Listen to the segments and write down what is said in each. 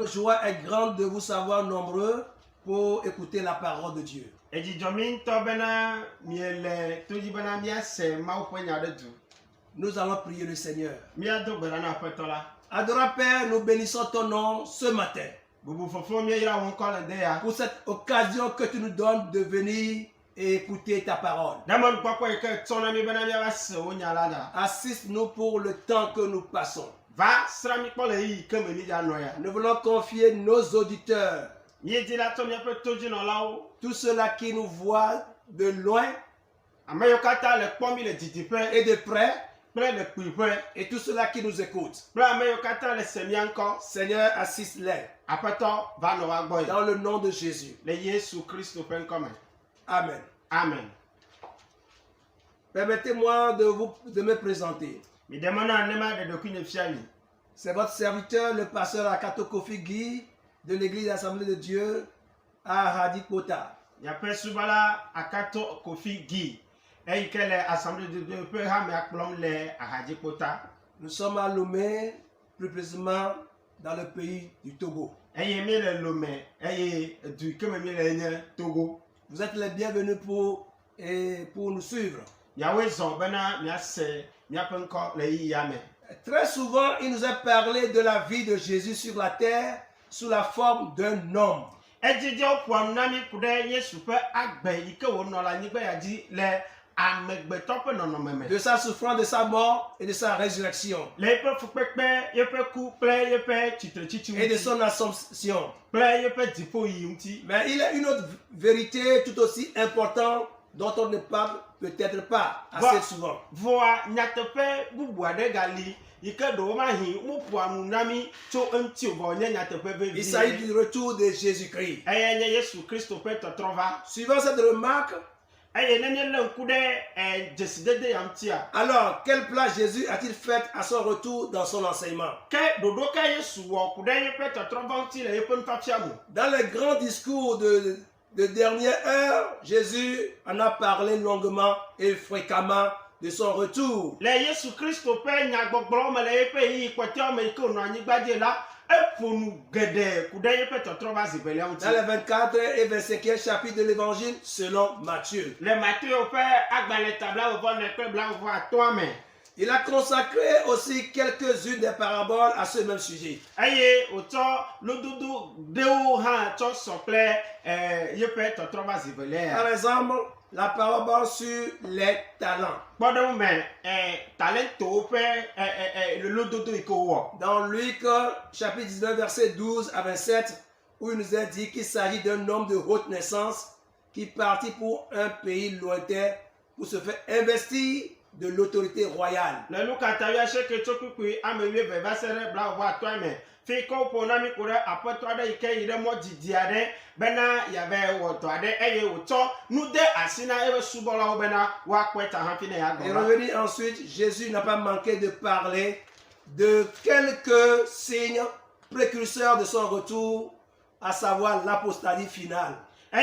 La joie est grande de vous savoir nombreux pour écouter la parole de Dieu. Nous allons prier le Seigneur. Adorable Père, nous bénissons ton nom ce matin pour cette occasion que tu nous donnes de venir et écouter ta parole. Assiste-nous pour le temps que nous passons. Nous voulons confier nos auditeurs, tous ceux-là qui nous voient de loin et de près, et tous ceux-là qui nous écoutent. Seigneur, assiste-les. Dans le nom de Jésus. Amen. Amen. Permettez-moi de me présenter. C'est votre serviteur, le pasteur Akato Kofi Guy, de l'église Assemblée de Dieu à Hadikota. Nous sommes à Lomé, plus précisément dans le pays du Togo. Vous êtes les bienvenus pour nous suivre. Très souvent, il nous a parlé de la vie de Jésus sur la terre sous la forme d'un homme. De sa souffrance, de sa mort et de sa résurrection. Et de son assomption. Mais il y a une autre vérité tout aussi importante dont on ne parle peut-être pas assez souvent. Il s'agit du retour de Jésus-Christ. Suivant cette remarque, alors, quel plan Jésus a-t-il fait à son retour dans son enseignement? Dans le grand discours de dernière heure, Jésus en a parlé longuement et fréquemment de son retour. Dans le 24 et 25e chapitre de l'évangile selon Matthieu. Il a consacré aussi quelques-unes des paraboles à ce même sujet. Par exemple, la parabole sur les talents. Dans Luc chapitre 19 verset 12 à 27, où il nous est dit qu'il s'agit d'un homme de haute naissance qui partit pour un pays lointain pour se faire investir de l'autorité royale. Et revenu ensuite, Jésus n'a pas manqué de parler de quelques signes précurseurs de son retour, à savoir l'apostasie finale. Où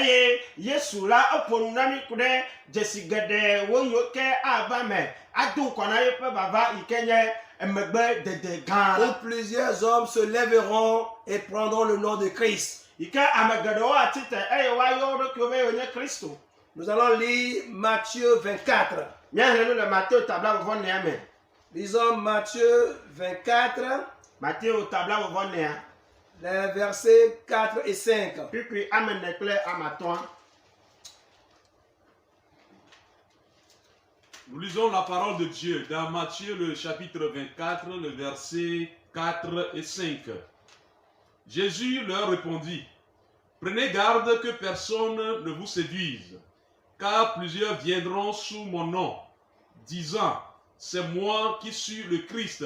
plusieurs hommes se lèveront et prendront le nom de Christ. Nous allons lire Matthieu 24. Lisons Matthieu 24. Les versets 4 et 5. Nous lisons la parole de Dieu dans Matthieu le chapitre 24, le verset 4 et 5. Jésus leur répondit: prenez garde que personne ne vous séduise, car plusieurs viendront sous mon nom, disant: c'est moi qui suis le Christ,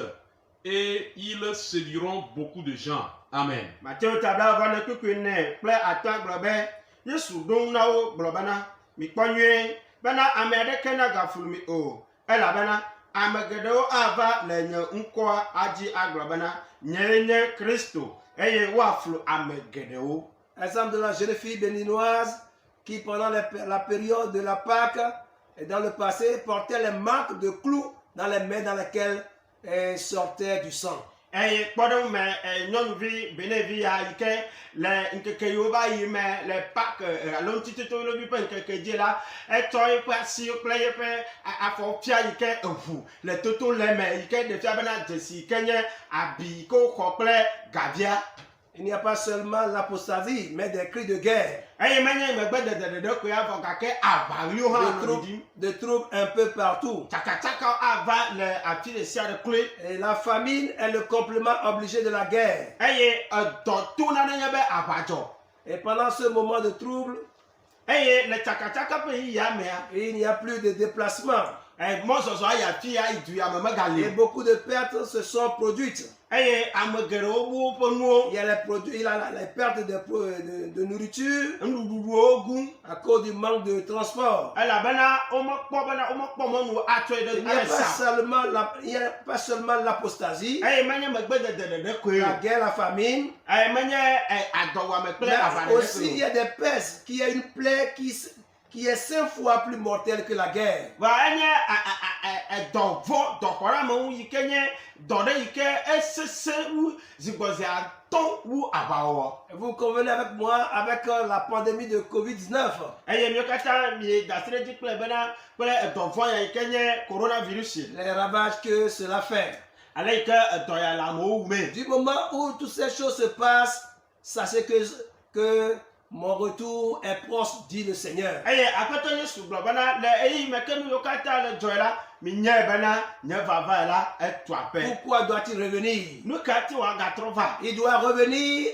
et ils séduiront beaucoup de gens. Amen. Exemple de la jeune fille béninoise qui pendant la période de la Pâque et dans le passé portait les marques de clous dans les mains dans lesquelles sortait du sang. eye kpɔɖeŋu me nyɔnuvi benevi ya yi ke le ŋkeke yiwo va yi me le pak alo ŋutitotovi ƒe ŋkeke dzi la etsɔ yiƒe asiwo kple yiƒe afɔfia yi ke eʋu le toto le me yi ke ɖe fia bena dzesi yi ke nye abi yi ke woxɔ kple gavia. Il n'y a pas seulement l'apostasie, mais des cris de guerre. Eye menye megbedede koe avɔ gake aʋaɣliwo hã nɔ ɖiɖim. Des troubles un peu partout. Tsakatsakawo ava le afi ɖe sia ɖe kloe. Et la famine est le complément obligé de la guerre. Eye edɔ to nane nye be aʋadzɔ. Et pendant ce moment de trouble, eye le tsakatsaka ƒe yiyia mea, il n'y a plus de déplacement. Mɔzɔzɔ yi afi ya yi du ya me megali. Et beaucoup de pertes se sont produites. Eye ame geɖewo bu woƒe nuwo. Il y a les pertes de nourriture Nuɖuɖuwo gu à cause du manque de transport. elabena womekpɔ mɔnu atsɔe ɖe Il n'y a pas seulement l'apostasie, eye menye megbedede koe la o. guerre, la famine, Eye menye adɔwame kple mais aʋaɖeɖe aussi il y koe a des pestes, qui est une plaie qui est 5 fois plus mortelle que la guerre. o. Va enye dɔvɔ dɔxɔɖeamewu yi ke nye dɔ ɖe yi ke esesẽ wu zigbɔze atɔ̃ wu aʋawɔwɔ. Vous convenez avec moi avec la pandémie de Covid-19. Eye miwo katã mi da asi ɖe dzi kple bena kple dɔvɔ ya yi ke nye coronavirus. Les ravages que cela fait. Ale yi ke dɔ ya le amewo wu me. Du moment où toutes ces choses se passent, sachez que mon retour est proche, dit le Seigneur. Eye aƒetɔ Yesu gblɔ bena le eyi me ke nu yiwo katã le dzɔe la minyae bena nye vava la etu aƒe. Pourquoi doit-il revenir? Nu ka ti wòagatrɔ va? Il doit revenir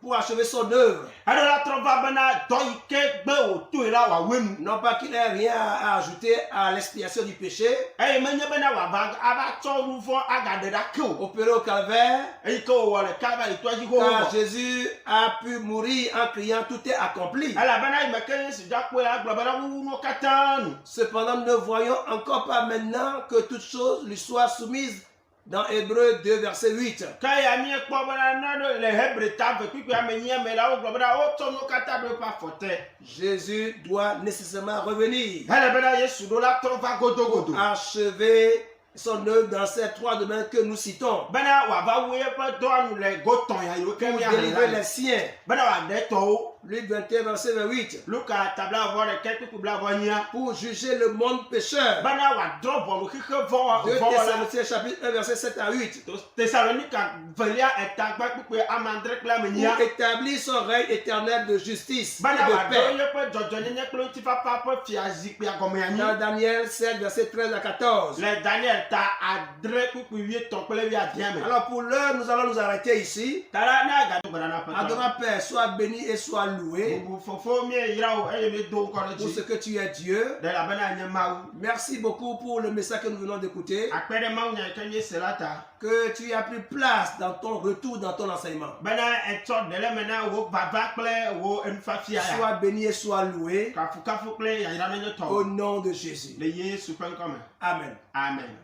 pour achever son œuvre. Eɖo la trɔ va bena dɔ yi ke gbe wòtoe la wòawɔe nu. Non pas qu'il n'ait rien à ajouter à l'expiation du péché, Eye menye bena wòava ava tsɔ nu vɔ agaɖe ɖake o. opéré au calvaire, Eyi ke wòwɔ le Calvaire toa dzi car xoxo. Jésus a pu mourir en criant tout est accompli. Elabena yi me ke Yesu dzakpɔe la gblɔ bena wuwu nuwo katã nu. Cependant, nous ne voyons encore pas maintenant que toutes choses lui soient soumises dans Hébreux 2, verset 8. Ke ya miekpɔ bena nane le Hébré ta ve kpikpea me nyia me la wogblɔ bena wotsɔ nuwo katã ɖo eƒe afɔte. Jésus doit nécessairement revenir Hele bena Yesu ɖo la trɔ va godogodo. achever son œuvre dans ces 3 domaines que nous citons. Bena wòava wu eƒe dɔwɔnu le gotɔn ya yiwo ke Pour miahe délivrer la. les siens. Bena wòaɖe tɔwo. Luc 21, verset 28. Luka tabla vɔ ɖeke kpikpi bla vɔ nyia. Pour juger le monde pécheur. Bena wòadrɔ ʋɔnu xixe vɔ 2 la. Thessaloniciens chapitre 1, verset 7 à 8. Tesalonika velia eta gba kpikpi amandre kple ame nyia. Pour établir son règne éternel de justice et Bena de wòaɖo paix. yeƒe dzɔdzɔnyenye kple ŋutifafa ƒe fiazikpuia gɔme anyi. Dans Daniel 7, verset 13 à 14. Le Daniel ta adre kpikpi 8 kple 11 me. Alors pour l'heure, nous allons nous arrêter ici. Ta la ne agado gbɔna na ƒetɔ. Adorant Père, sois béni et sois loué Bubu fofo mieyra wo eye miedo ŋkɔ ɖe pour ce dzi. que tu es Dieu. Elabena nye Mawu. Merci beaucoup pour le message que nous venons d'écouter. Akpe ɖe mawunya yi ke miese la ta. Que tu as pris place dans ton retour, dans ton enseignement. Bena etsɔ ɖe le me na wo vava kple wo enufafia ya. Sois béni et sois loué Kafukafu kple yayra nenye au tɔ. nom de Jésus. Le Yesu ƒe ŋkɔ me. Amen. Amen.